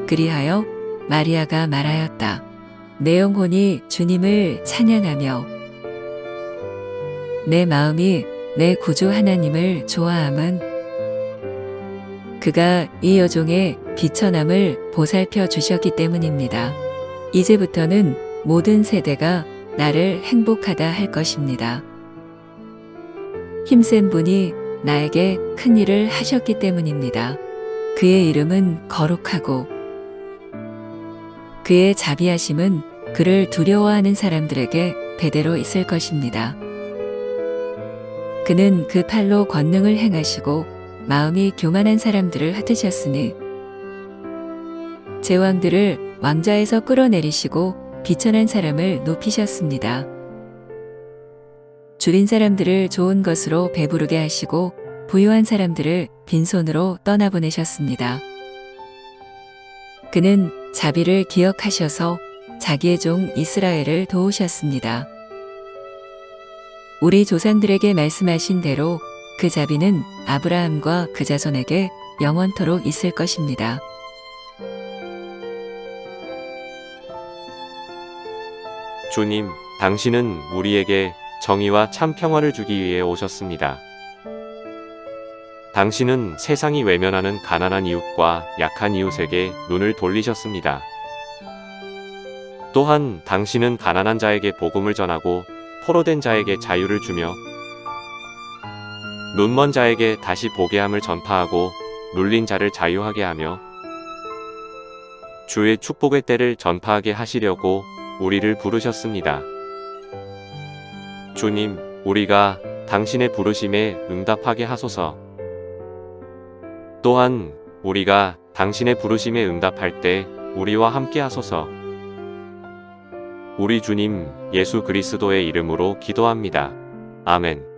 그리하여 마리아가 말하였다. 내 영혼이 주님을 찬양하며 내 마음이 내 구주 하나님을 좋아함은 그가 이 여종의 비천함을 보살펴 주셨기 때문입니다. 이제부터는 모든 세대가 나를 행복하다 할 것입니다. 힘센 분이 나에게 큰 일을 하셨기 때문입니다. 그의 이름은 거룩하고 그의 자비하심은 그를 두려워하는 사람들에게 대대로 있을 것입니다. 그는 그 팔로 권능을 행하시고 마음이 교만한 사람들을 흩으셨으니 제왕들을 왕좌에서 끌어내리시고 비천한 사람을 높이셨습니다. 줄인 사람들을 좋은 것으로 배부르게 하시고 부유한 사람들을 빈손으로 떠나보내셨습니다. 그는 자비를 기억하셔서 자기의 종 이스라엘을 도우셨습니다. 우리 조상들에게 말씀하신 대로 그 자비는 아브라함과 그 자손에게 영원토록 있을 것입니다. 주님, 당신은 우리에게 정의와 참 평화를 주기 위해 오셨습니다. 당신은 세상이 외면하는 가난한 이웃과 약한 이웃에게 눈을 돌리셨습니다. 또한 당신은 가난한 자에게 복음을 전하고 포로된 자에게 자유를 주며 눈먼 자에게 다시 보게 함을 전파하고 눌린 자를 자유하게 하며 주의 축복의 때를 전파하게 하시려고 우리를 부르셨습니다. 주님, 우리가 당신의 부르심에 응답하게 하소서. 또한 우리가 당신의 부르심에 응답할 때 우리와 함께 하소서. 우리 주님 예수 그리스도의 이름으로 기도합니다. 아멘.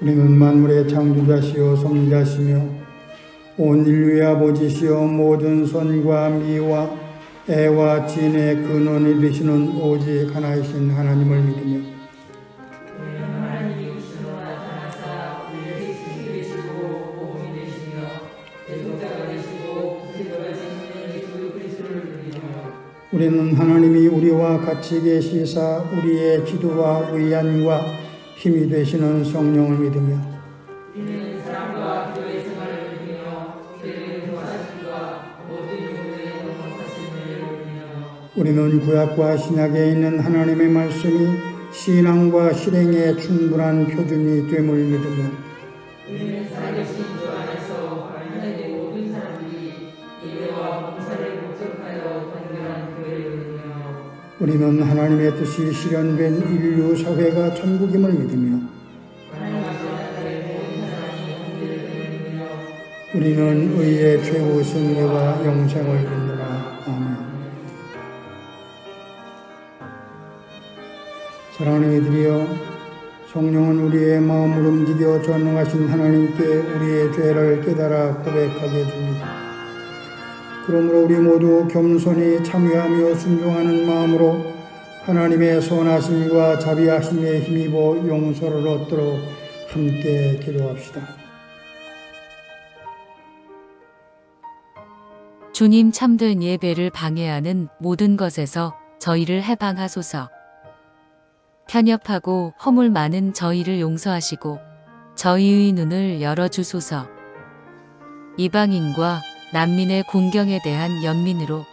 우리는 만물의 창조자시요 섭리자시며 온 인류의 아버지시여 모든 선과 미와 애와 진의 근원이 되시는 오직 하나이신 하나님을 믿으며 우리는 하나님이 우리와 같이 계시사 우리의 기도와 위안과 힘이 되시는 성령을 믿으며 우리는 구약과 신약에 있는 하나님의 말씀이 신앙과 실행에 충분한 표준이 됨을 믿으며 우리는 하나님의 뜻이 실현된 인류 사회가 천국임을 믿으며 우리는 의의 최후 승리와 영생을 믿노라. 아멘. 사랑하는 이들이여, 성령은 우리의 마음을 움직여 전능하신 하나님께 우리의 죄를 깨달아 고백하게 해줍니다. 그러므로 우리 모두 겸손히 참여하며 순종하는 마음으로 하나님의 선하심과 자비하심에 힘입어 용서를 얻도록 함께 기도합시다. 주님 참된 예배를 방해하는 모든 것에서 저희를 해방하소서. 편협하고 허물 많은 저희를 용서하시고 저희의 눈을 열어주소서. 이방인과 난민의 공경에 대한 연민으로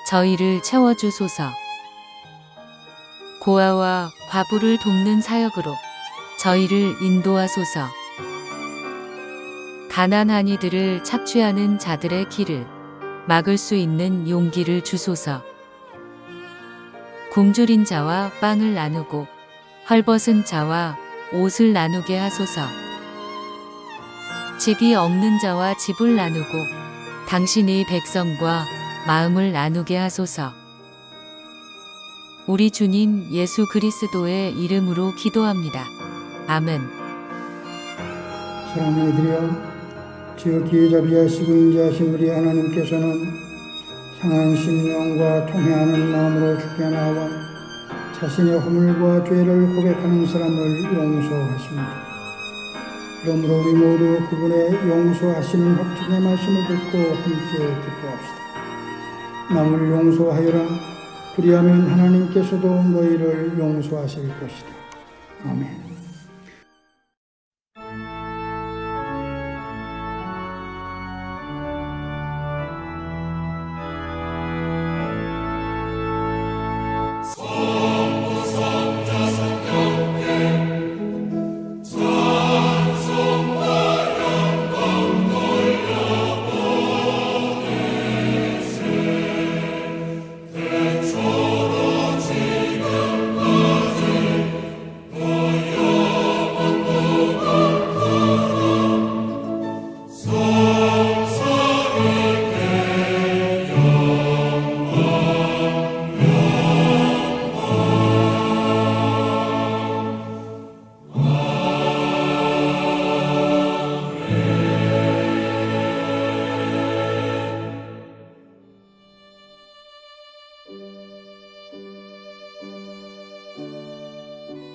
저희를 채워주소서. 고아와 과부를 돕는 사역으로 저희를 인도하소서. 가난한 이들을 착취하는 자들의 길을 막을 수 있는 용기를 주소서. 굶주린 자와 빵을 나누고 헐벗은 자와 옷을 나누게 하소서. 집이 없는 자와 집을 나누고 당신의 백성과 마음을 나누게 하소서. 우리 주님 예수 그리스도의 이름으로 기도합니다. 아멘. 사랑하는 이들이여, 지극히 자비하시고 인자하신 우리 하나님께서는 상한 심령과 통회하는 마음으로 주께 나와 자신의 허물과 죄를 고백하는 사람을 용서하십니다. 그러므로 우리 모두 그분의 용서하시는 확증의 말씀을 듣고 함께 기뻐합시다. 남을 용서하여라. 그리하면 하나님께서도 너희를 용서하실 것이다. 아멘.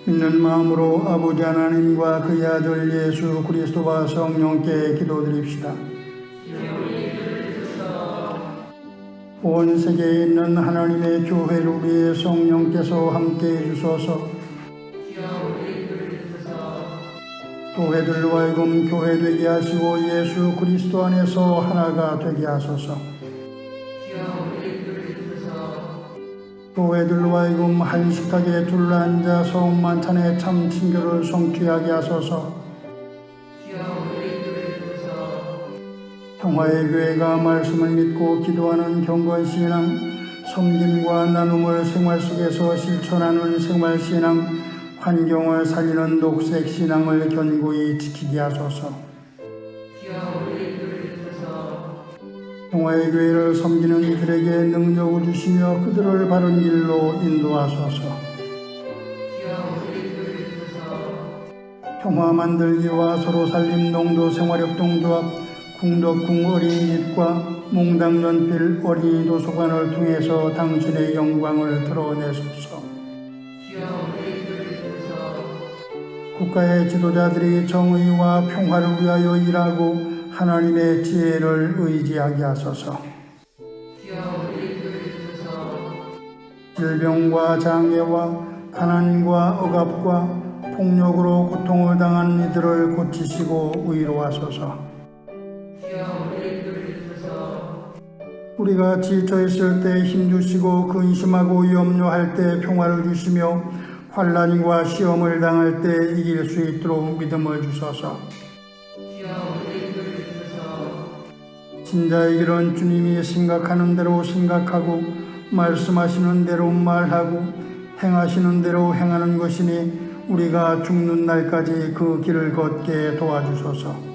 믿는 마음으로 아버지 하나님과 그의 아들 예수 그리스도와 성령께 기도드립시다. 온 세계에 있는 하나님의 교회를 위해 성령께서 함께해 주소서. 교회들로 하여금 교회되게 하시고 예수 그리스도 안에서 하나가 되게 하소서. 교회들로 하여금 한식하게 둘러앉아 성만찬의 참 친교를 성취하게 하소서. 평화의 교회가 말씀을 믿고 기도하는 경건신앙, 섬김과 나눔을 생활 속에서 실천하는 생활신앙, 환경을 살리는 녹색신앙을 견고히 지키게 하소서. 평화의 교회를 섬기는 이들에게 능력을 주시며 그들을 바른 길로 인도하소서. 평화 만들기와 서로 살림 농도 생활력 동조합 궁덕궁 어린이집과 몽당 연필 어린이 도서관을 통해서 당신의 영광을 드러내소서. 국가의 지도자들이 정의와 평화를 위하여 일하고 하나님의 지혜를 의지하게 하소서. 질병과 장애와 가난과 억압과 폭력으로 고통을 당한 이들을 고치시고 위로하소서. 우리가 지쳐있을 때 힘주시고 근심하고 염려할 때 평화를 주시며 환난과 시험을 당할 때 이길 수 있도록 믿음을 주소서. 진자의 길은 주님이 생각하는 대로 생각하고 말씀하시는 대로 말하고 행하시는 대로 행하는 것이니 우리가 죽는 날까지 그 길을 걷게 도와주소서.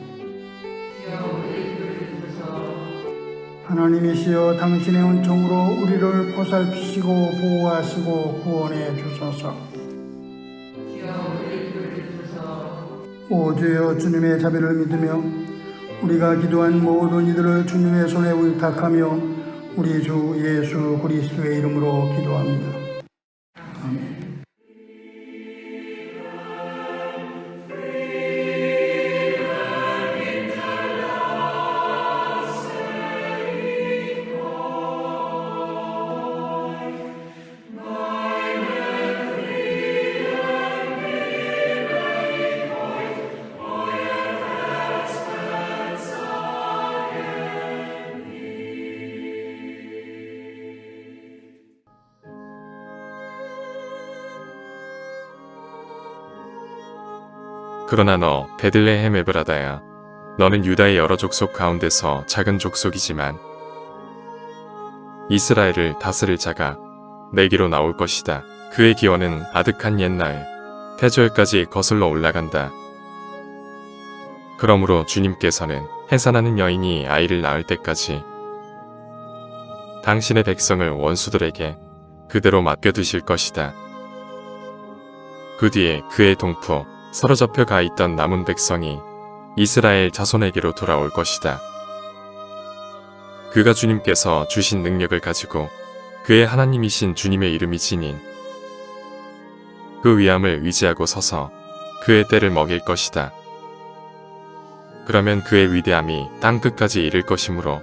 하나님이시여 당신의 은총으로 우리를 보살피시고 보호하시고 구원해 주소서. 오 주여 주님의 자비를 믿으며 우리가 기도한 모든 이들을 주님의 손에 의탁하며 우리 주 예수 그리스도의 이름으로 기도합니다. 아멘. 그러나 너 베들레헴 에브라다야, 너는 유다의 여러 족속 가운데서 작은 족속이지만 이스라엘을 다스릴 자가 내게로 나올 것이다. 그의 기원은 아득한 옛날 태조일까지 거슬러 올라간다. 그러므로 주님께서는 해산하는 여인이 아이를 낳을 때까지 당신의 백성을 원수들에게 그대로 맡겨두실 것이다. 그 뒤에 그의 동포 사로잡혀 가 있던 남은 백성이 이스라엘 자손에게로 돌아올 것이다. 그가 주님께서 주신 능력을 가지고 그의 하나님이신 주님의 이름이 지닌 그 위함을 의지하고 서서 그의 때를 먹일 것이다. 그러면 그의 위대함이 땅 끝까지 이를 것이므로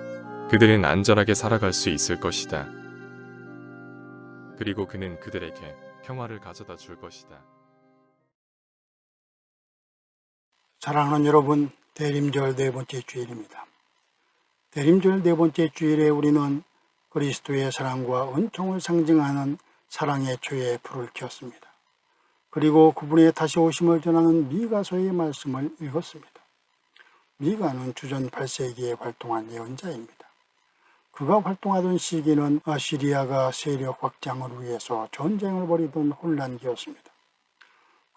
그들은 안전하게 살아갈 수 있을 것이다. 그리고 그는 그들에게 평화를 가져다 줄 것이다. 사랑하는 여러분, 대림절 네 번째 주일입니다. 대림절 네 번째 주일에 우리는 그리스도의 사랑과 은총을 상징하는 사랑의 초에 불을 켰습니다. 그리고 그분의 다시 오심을 전하는 미가서의 말씀을 읽었습니다. 미가는 주전 8세기에 활동한 예언자입니다. 그가 활동하던 시기는 아시리아가 세력 확장을 위해서 전쟁을 벌이던 혼란기였습니다.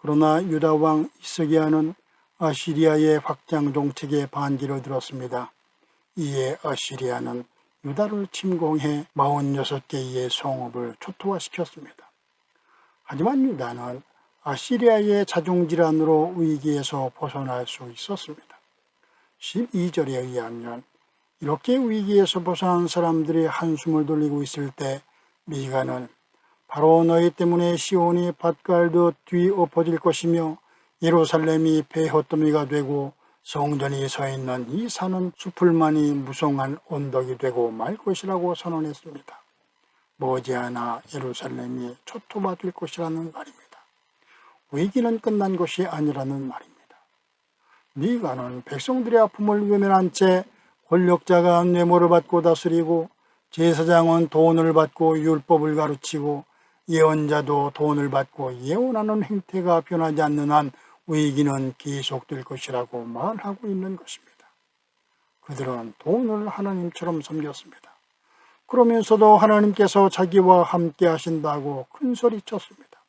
그러나 유다 왕 히스기야는 아시리아의 확장 정책에 반기를 들었습니다. 이에 아시리아는 유다를 침공해 46개의 성읍을 초토화시켰습니다. 하지만 유다는 아시리아의 자중질환으로 위기에서 벗어날 수 있었습니다. 12절에 의하면 이렇게 위기에서 벗어난 사람들이 한숨을 돌리고 있을 때 미가는 바로 너희 때문에 시온이 밭갈듯 뒤엎어질 것이며 예루살렘이 폐허더미가 되고 성전이 서 있는 이 산은 수풀만이 무성한 언덕이 되고 말 것이라고 선언했습니다. 머지않아 예루살렘이 초토화될 것이라는 말입니다. 위기는 끝난 것이 아니라는 말입니다. 미가는 백성들의 아픔을 외면한 채 권력자가 뇌물을 받고 다스리고 제사장은 돈을 받고 율법을 가르치고 예언자도 돈을 받고 예언하는 행태가 변하지 않는 한 위기는 계속될 것이라고 말하고 있는 것입니다. 그들은 돈을 하나님처럼 섬겼습니다. 그러면서도 하나님께서 자기와 함께 하신다고 큰소리쳤습니다.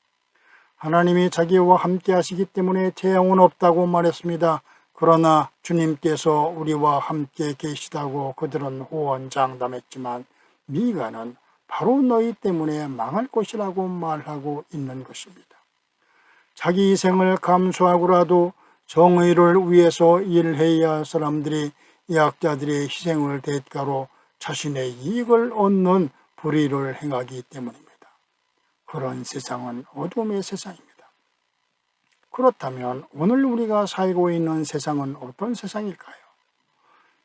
하나님이 자기와 함께 하시기 때문에 재앙은 없다고 말했습니다. 그러나 주님께서 우리와 함께 계시다고 그들은 호언장담했지만 미가는 바로 너희 때문에 망할 것이라고 말하고 있는 것입니다. 자기 희생을 감수하고라도 정의를 위해서 일해야 할 사람들이 약자들의 희생을 대가로 자신의 이익을 얻는 불의를 행하기 때문입니다. 그런 세상은 어둠의 세상입니다. 그렇다면 오늘 우리가 살고 있는 세상은 어떤 세상일까요?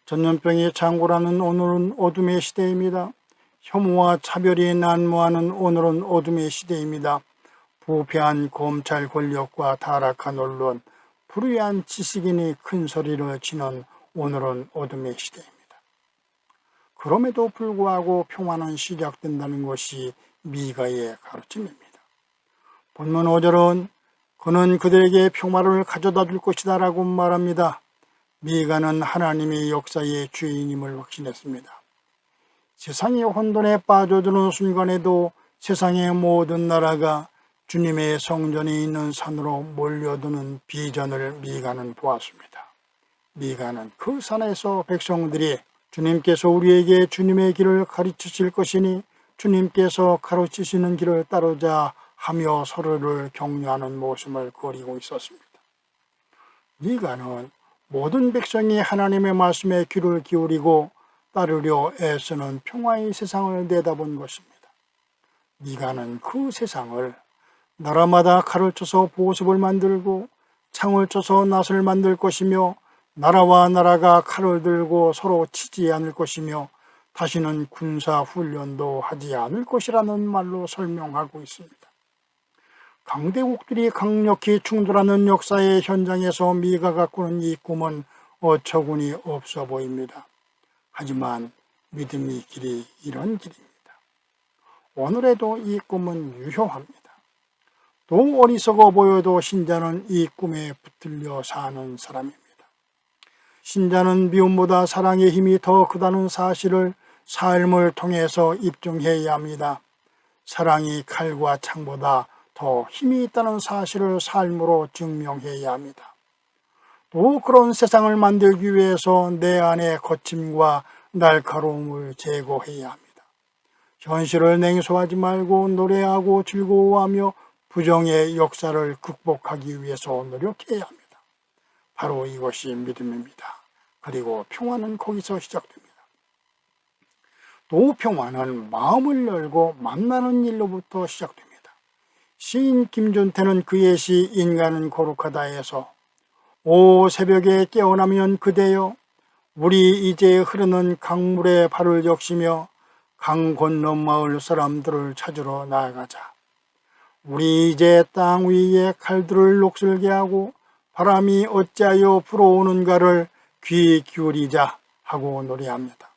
전염병이 창궐하는 오늘은 어둠의 시대입니다. 혐오와 차별이 난무하는 오늘은 어둠의 시대입니다. 부패한 검찰 권력과 타락한 언론, 불의한 지식인이 큰 소리를 치는 오늘은 어둠의 시대입니다. 그럼에도 불구하고 평화는 시작된다는 것이 미가의 가르침입니다. 본문 5절은 그는 그들에게 평화를 가져다 줄 것이다 라고 말합니다. 미가는 하나님의 역사의 주인임을 확신했습니다. 세상이 혼돈에 빠져드는 순간에도 세상의 모든 나라가 주님의 성전에 있는 산으로 몰려드는 비전을 미가는 보았습니다. 미가는 그 산에서 백성들이 주님께서 우리에게 주님의 길을 가르치실 것이니 주님께서 가르치시는 길을 따르자 하며 서로를 격려하는 모습을 그리고 있었습니다. 미가는 모든 백성이 하나님의 말씀에 귀를 기울이고 따르려 애쓰는 평화의 세상을 내다본 것입니다. 미가는 그 세상을 나라마다 칼을 쳐서 보습을 만들고 창을 쳐서 낫을 만들 것이며 나라와 나라가 칼을 들고 서로 치지 않을 것이며 다시는 군사 훈련도 하지 않을 것이라는 말로 설명하고 있습니다. 강대국들이 강력히 충돌하는 역사의 현장에서 미가가 꾸는 이 꿈은 어처구니 없어 보입니다. 하지만 믿음의 길이 이런 길입니다. 오늘에도 이 꿈은 유효합니다. 또 어리석어 보여도 신자는 이 꿈에 붙들려 사는 사람입니다. 신자는 미움보다 사랑의 힘이 더 크다는 사실을 삶을 통해서 입증해야 합니다. 사랑이 칼과 창보다 더 힘이 있다는 사실을 삶으로 증명해야 합니다. 또 그런 세상을 만들기 위해서 내 안의 거침과 날카로움을 제거해야 합니다. 현실을 냉소하지 말고 노래하고 즐거워하며 부정의 역사를 극복하기 위해서 노력해야 합니다. 바로 이것이 믿음입니다. 그리고 평화는 거기서 시작됩니다. 또 평화는 마음을 열고 만나는 일로부터 시작됩니다. 시인 김준태는 그의 시 인간은 거룩하다에서 오 새벽에 깨어나면 그대여 우리 이제 흐르는 강물에 발을 적시며 강 건너 마을 사람들을 찾으러 나아가자. 우리 이제 땅 위에 칼들을 녹슬게 하고 바람이 어찌하여 불어오는가를 귀 기울이자 하고 노래합니다.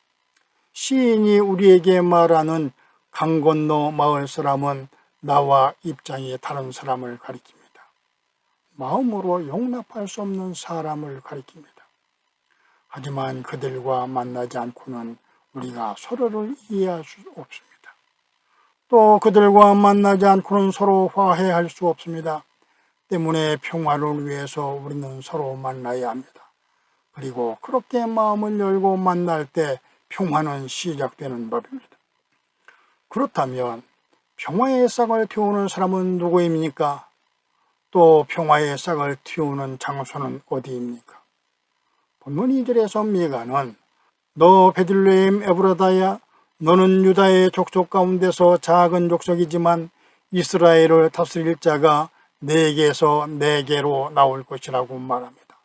시인이 우리에게 말하는 강 건너 마을 사람은 나와 입장이 다른 사람을 가리킵니다. 마음으로 용납할 수 없는 사람을 가리킵니다. 하지만 그들과 만나지 않고는 우리가 서로를 이해할 수 없습니다. 또 그들과 만나지 않고는 서로 화해할 수 없습니다. 때문에 평화를 위해서 우리는 서로 만나야 합니다. 그리고 그렇게 마음을 열고 만날 때 평화는 시작되는 법입니다. 그렇다면 평화의 싹을 틔우는 사람은 누구입니까? 또 평화의 싹을 틔우는 장소는 어디입니까? 본문 2절에서 미가는 너 베들레헴 에브라다야 너는 유다의 족속 가운데서 작은 족속이지만 이스라엘을 다스릴 자가 내게서 내게로 나올 것이라고 말합니다.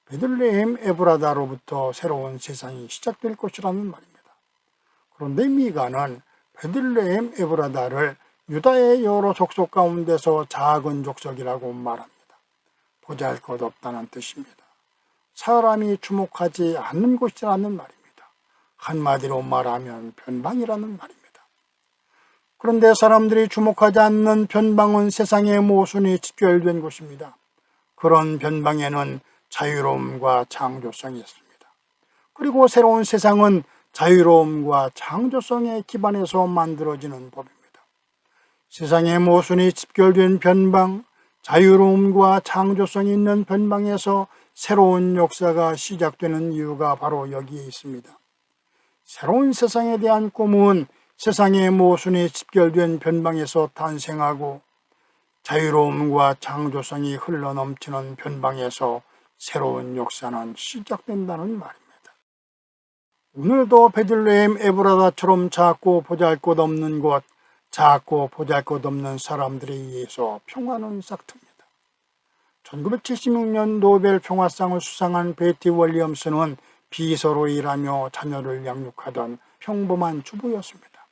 베들레헴 에브라다로부터 새로운 세상이 시작될 것이라는 말입니다. 그런데 미가는 베들레헴 에브라다를 유다의 여러 족속 가운데서 작은 족속이라고 말합니다. 보잘것없다는 뜻입니다. 사람이 주목하지 않는 곳이라는 말입니다. 한마디로 말하면 변방이라는 말입니다. 그런데 사람들이 주목하지 않는 변방은 세상의 모순이 집결된 곳입니다. 그런 변방에는 자유로움과 창조성이 있습니다. 그리고 새로운 세상은 자유로움과 창조성의 기반에서 만들어지는 법입니다. 세상의 모순이 집결된 변방, 자유로움과 창조성이 있는 변방에서 새로운 역사가 시작되는 이유가 바로 여기에 있습니다. 새로운 세상에 대한 꿈은 세상의 모순이 집결된 변방에서 탄생하고 자유로움과 창조성이 흘러넘치는 변방에서 새로운 역사는 시작된다는 말입니다. 오늘도 베들레헴 에브라다처럼 작고 보잘것없는 곳, 작고 보잘것없는 사람들에 의해서 평화는 싹틉니다. 1976년 노벨 평화상을 수상한 베티 윌리엄스는 비서로 일하며 자녀를 양육하던 평범한 주부였습니다.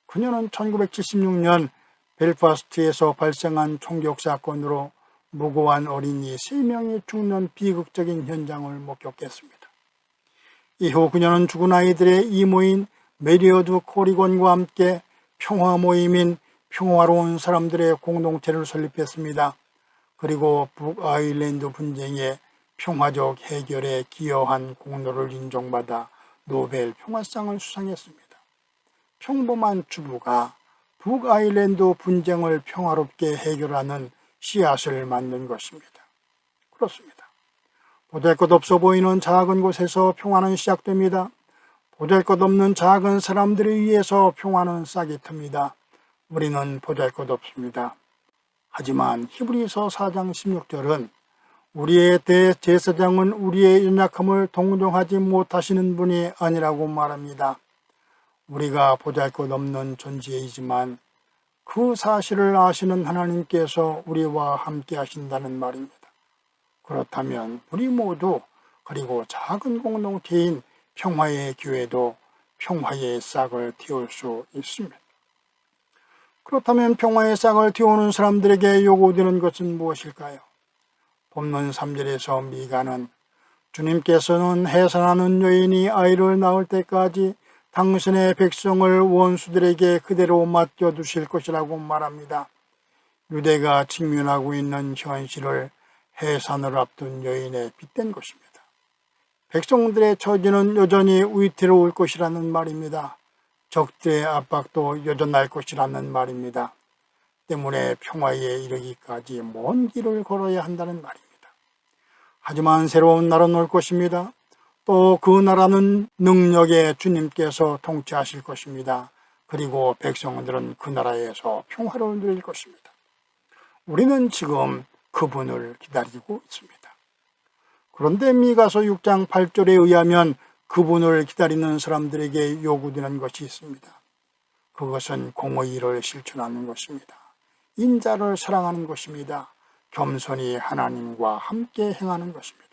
그녀는 1976년 벨파스트에서 발생한 총격 사건으로 무고한 어린이 3명이 죽는 비극적인 현장을 목격했습니다. 이후 그녀는 죽은 아이들의 이모인 메리어드 코리건과 함께 평화 모임인 평화로운 사람들의 공동체를 설립했습니다. 그리고 북아일랜드 분쟁의 평화적 해결에 기여한 공로를 인정받아 노벨 평화상을 수상했습니다. 평범한 주부가 북아일랜드 분쟁을 평화롭게 해결하는 씨앗을 만든 것입니다. 그렇습니다. 보잘것없어 보이는 작은 곳에서 평화는 시작됩니다. 보잘것없는 작은 사람들에 의해서 평화는 싹이 틉니다. 우리는 보잘것없습니다. 하지만 히브리서 4장 16절은 우리의 대제사장은 우리의 연약함을 동정하지 못하시는 분이 아니라고 말합니다. 우리가 보잘것없는 존재이지만 그 사실을 아시는 하나님께서 우리와 함께 하신다는 말입니다. 그렇다면 우리 모두 그리고 작은 공동체인 평화의 교회도 평화의 싹을 틔울 수 있습니다. 그렇다면 평화의 싹을 틔우는 사람들에게 요구되는 것은 무엇일까요? 본문 3절에서 미가는 주님께서는 해산하는 여인이 아이를 낳을 때까지 당신의 백성을 원수들에게 그대로 맡겨두실 것이라고 말합니다. 유대가 직면하고 있는 현실을 해산을 앞둔 여인에 빗댄 것입니다. 백성들의 처지는 여전히 위태로울 것이라는 말입니다. 적들의 압박도 여전할 것이라는 말입니다. 때문에 평화에 이르기까지 먼 길을 걸어야 한다는 말입니다. 하지만 새로운 날은 올 것입니다. 또 그 나라는 능력의 주님께서 통치하실 것입니다. 그리고 백성들은 그 나라에서 평화를 누릴 것입니다. 우리는 지금 그분을 기다리고 있습니다. 그런데 미가서 6장 8절에 의하면 그분을 기다리는 사람들에게 요구되는 것이 있습니다. 그것은 공의를 실천하는 것입니다. 인자를 사랑하는 것입니다. 겸손히 하나님과 함께 행하는 것입니다.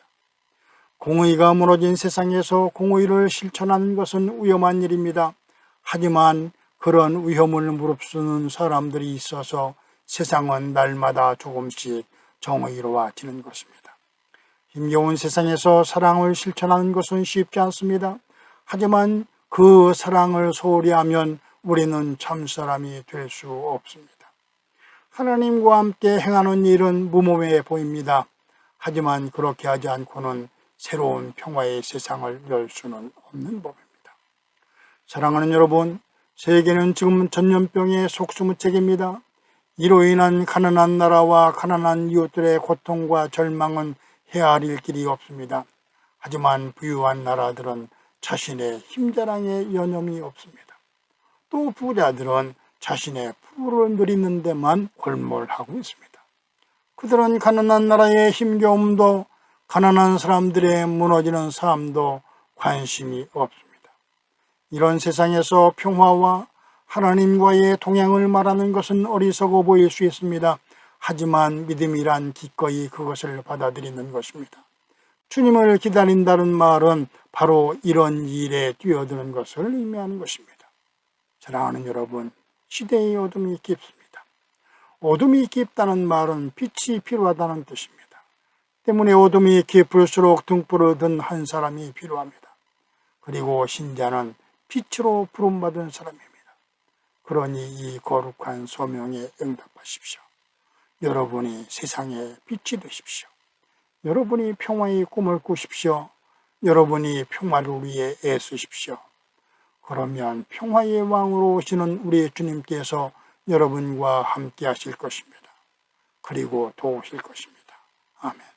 공의가 무너진 세상에서 공의를 실천하는 것은 위험한 일입니다. 하지만 그런 위험을 무릅쓰는 사람들이 있어서 세상은 날마다 조금씩 정의로워지는 것입니다. 힘겨운 세상에서 사랑을 실천하는 것은 쉽지 않습니다. 하지만 그 사랑을 소홀히 하면 우리는 참사람이 될 수 없습니다. 하나님과 함께 행하는 일은 무모해 보입니다. 하지만 그렇게 하지 않고는 새로운 평화의 세상을 열 수는 없는 법입니다. 사랑하는 여러분, 세계는 지금 전염병의 속수무책입니다. 이로 인한 가난한 나라와 가난한 이웃들의 고통과 절망은 헤아릴 길이 없습니다. 하지만 부유한 나라들은 자신의 힘자랑에 여념이 없습니다. 또 부자들은 자신의 부를 누리는 데만 골몰하고 있습니다. 그들은 가난한 나라의 힘겨움도 가난한 사람들의 무너지는 삶도 관심이 없습니다. 이런 세상에서 평화와 하나님과의 동행을 말하는 것은 어리석어 보일 수 있습니다. 하지만 믿음이란 기꺼이 그것을 받아들이는 것입니다. 주님을 기다린다는 말은 바로 이런 일에 뛰어드는 것을 의미하는 것입니다. 사랑하는 여러분, 시대의 어둠이 깊습니다. 어둠이 깊다는 말은 빛이 필요하다는 뜻입니다. 때문에 어둠이 깊을수록 등불을 든 한 사람이 필요합니다. 그리고 신자는 빛으로 부름받은 사람입니다. 그러니 이 거룩한 소명에 응답하십시오. 여러분이 세상의 빛이 되십시오. 여러분이 평화의 꿈을 꾸십시오. 여러분이 평화를 위해 애쓰십시오. 그러면 평화의 왕으로 오시는 우리 주님께서 여러분과 함께 하실 것입니다. 그리고 도우실 것입니다. 아멘.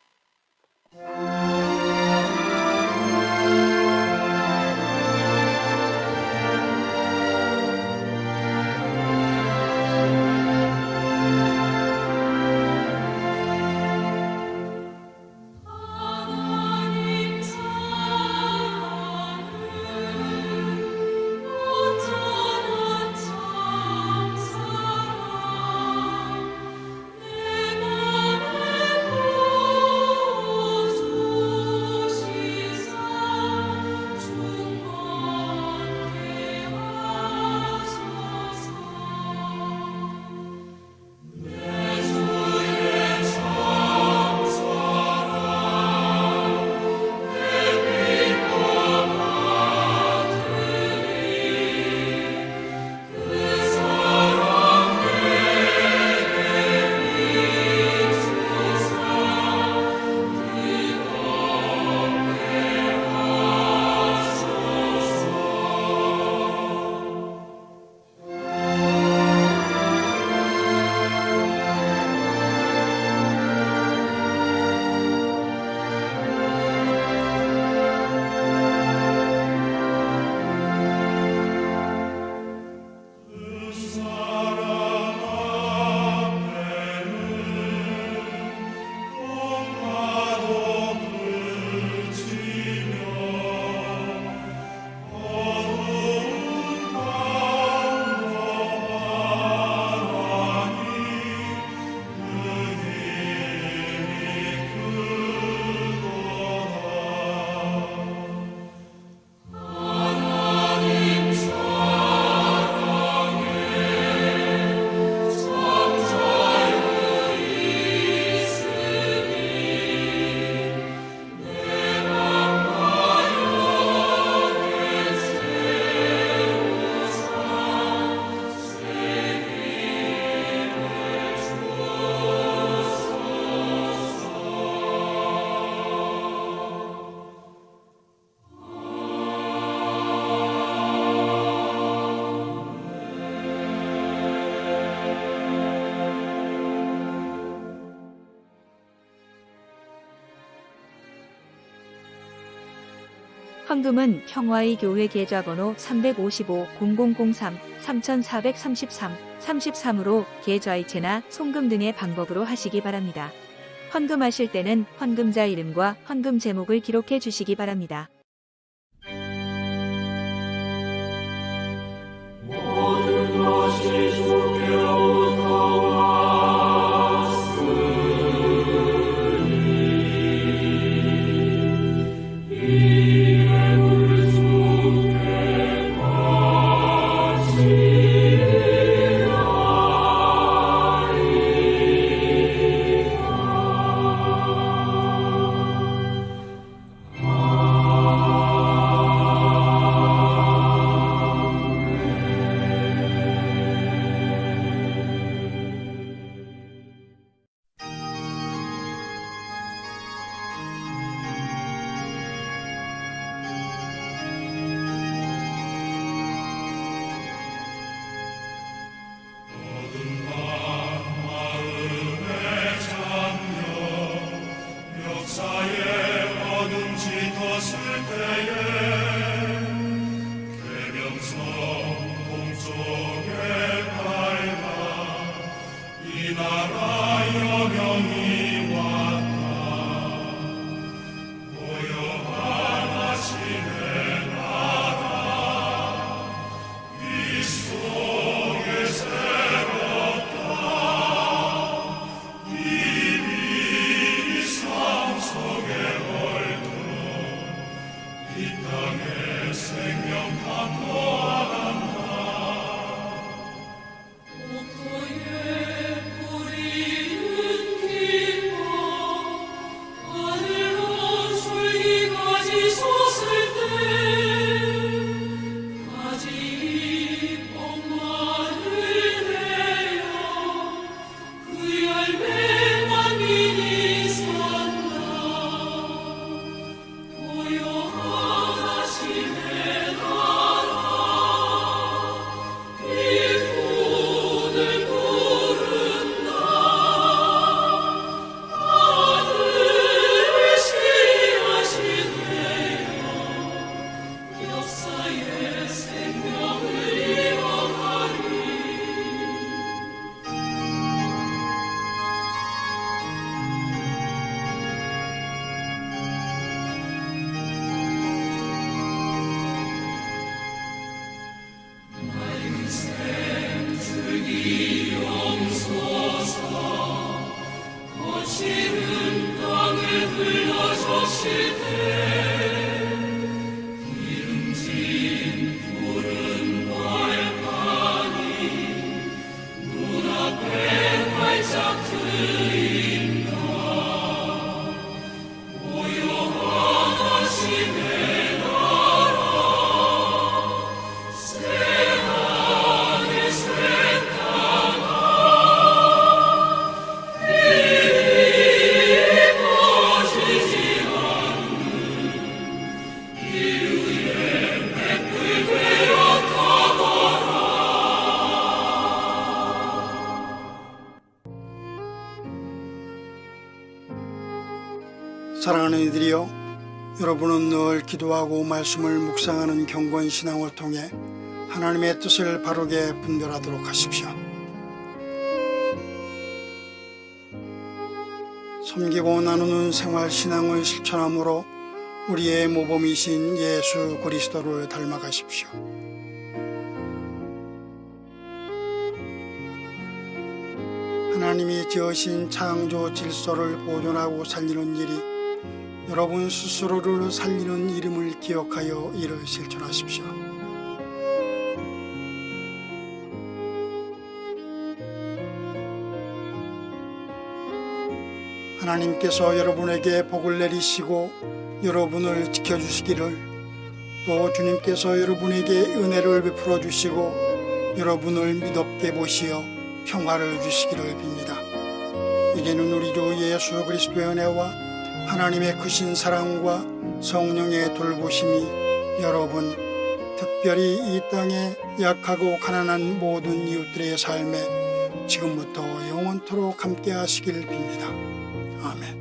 헌금은 평화의 교회 계좌번호 355-0003-3433-33으로 계좌이체나 송금 등의 방법으로 하시기 바랍니다. 헌금하실 때는 헌금자 이름과 헌금 제목을 기록해 주시기 바랍니다. 사랑하는 이들이여, 여러분은 늘 기도하고 말씀을 묵상하는 경건 신앙을 통해 하나님의 뜻을 바르게 분별하도록 하십시오. 섬기고 나누는 생활 신앙을 실천함으로 우리의 모범이신 예수 그리스도를 닮아가십시오. 하나님이 지으신 창조 질서를 보존하고 살리는 일이 여러분 스스로를 살리는 이름을 기억하여 이를 실천하십시오. 하나님께서 여러분에게 복을 내리시고 여러분을 지켜주시기를, 또 주님께서 여러분에게 은혜를 베풀어 주시고 여러분을 믿op게 보시어 평화를 주시기를 빕니다. 이제는 우리 주 예수 그리스도의 은혜와 하나님의 크신 사랑과 성령의 돌보심이 여러분, 특별히 이 땅에 약하고 가난한 모든 이웃들의 삶에 지금부터 영원토록 함께 하시길 빕니다. 아멘.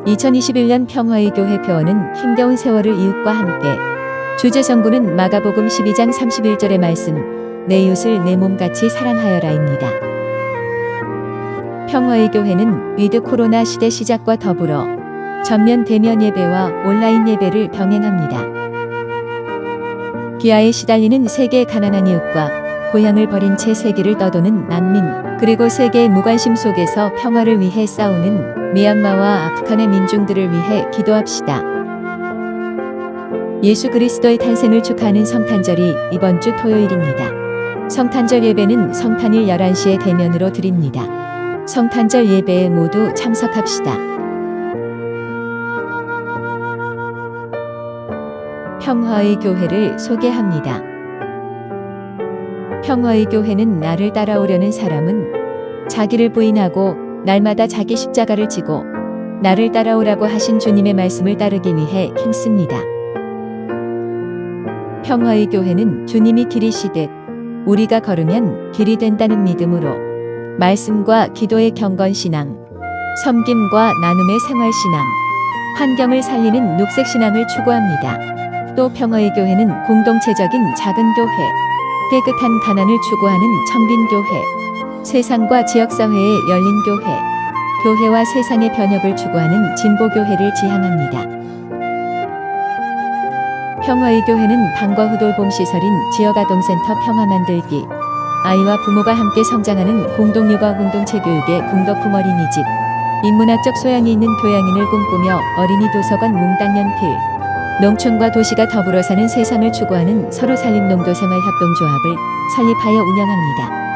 2021년 평화의 교회 표어는 힘겨운 세월을 이웃과 함께. 주제 성구는 마가복음 12장 31절의 말씀, 내 이웃을 내 몸같이 사랑하여라입니다. 평화의 교회는 위드 코로나 시대 시작과 더불어 전면 대면 예배와 온라인 예배를 병행합니다. 기아에 시달리는 세계의 가난한 이웃과 고향을 버린 채 세계를 떠도는 난민, 그리고 세계의 무관심 속에서 평화를 위해 싸우는 미얀마와 아프간의 민중들을 위해 기도합시다. 예수 그리스도의 탄생을 축하하는 성탄절이 이번 주 토요일입니다. 성탄절 예배는 성탄일 11시에 대면으로 드립니다. 성탄절 예배에 모두 참석합시다. 평화의 교회를 소개합니다. 평화의 교회는 나를 따라오려는 사람은 자기를 부인하고 날마다 자기 십자가를 지고 나를 따라오라고 하신 주님의 말씀을 따르기 위해 힘씁니다. 평화의 교회는 주님이 길이시듯 우리가 걸으면 길이 된다는 믿음으로 말씀과 기도의 경건신앙, 섬김과 나눔의 생활신앙, 환경을 살리는 녹색신앙을 추구합니다. 또 평화의 교회는 공동체적인 작은 교회, 깨끗한 가난을 추구하는 청빈교회, 세상과 지역사회에 열린 교회, 교회와 세상의 변혁을 추구하는 진보교회를 지향합니다. 평화의 교회는 방과 후 돌봄시설인 지역아동센터 평화만들기, 아이와 부모가 함께 성장하는 공동육아 공동체 교육의 궁덕품 어린이집, 인문학적 소양이 있는 교양인을 꿈꾸며 어린이 도서관 몽땅 연필, 농촌과 도시가 더불어 사는 세상을 추구하는 서로살림 농도생활협동조합을 설립하여 운영합니다.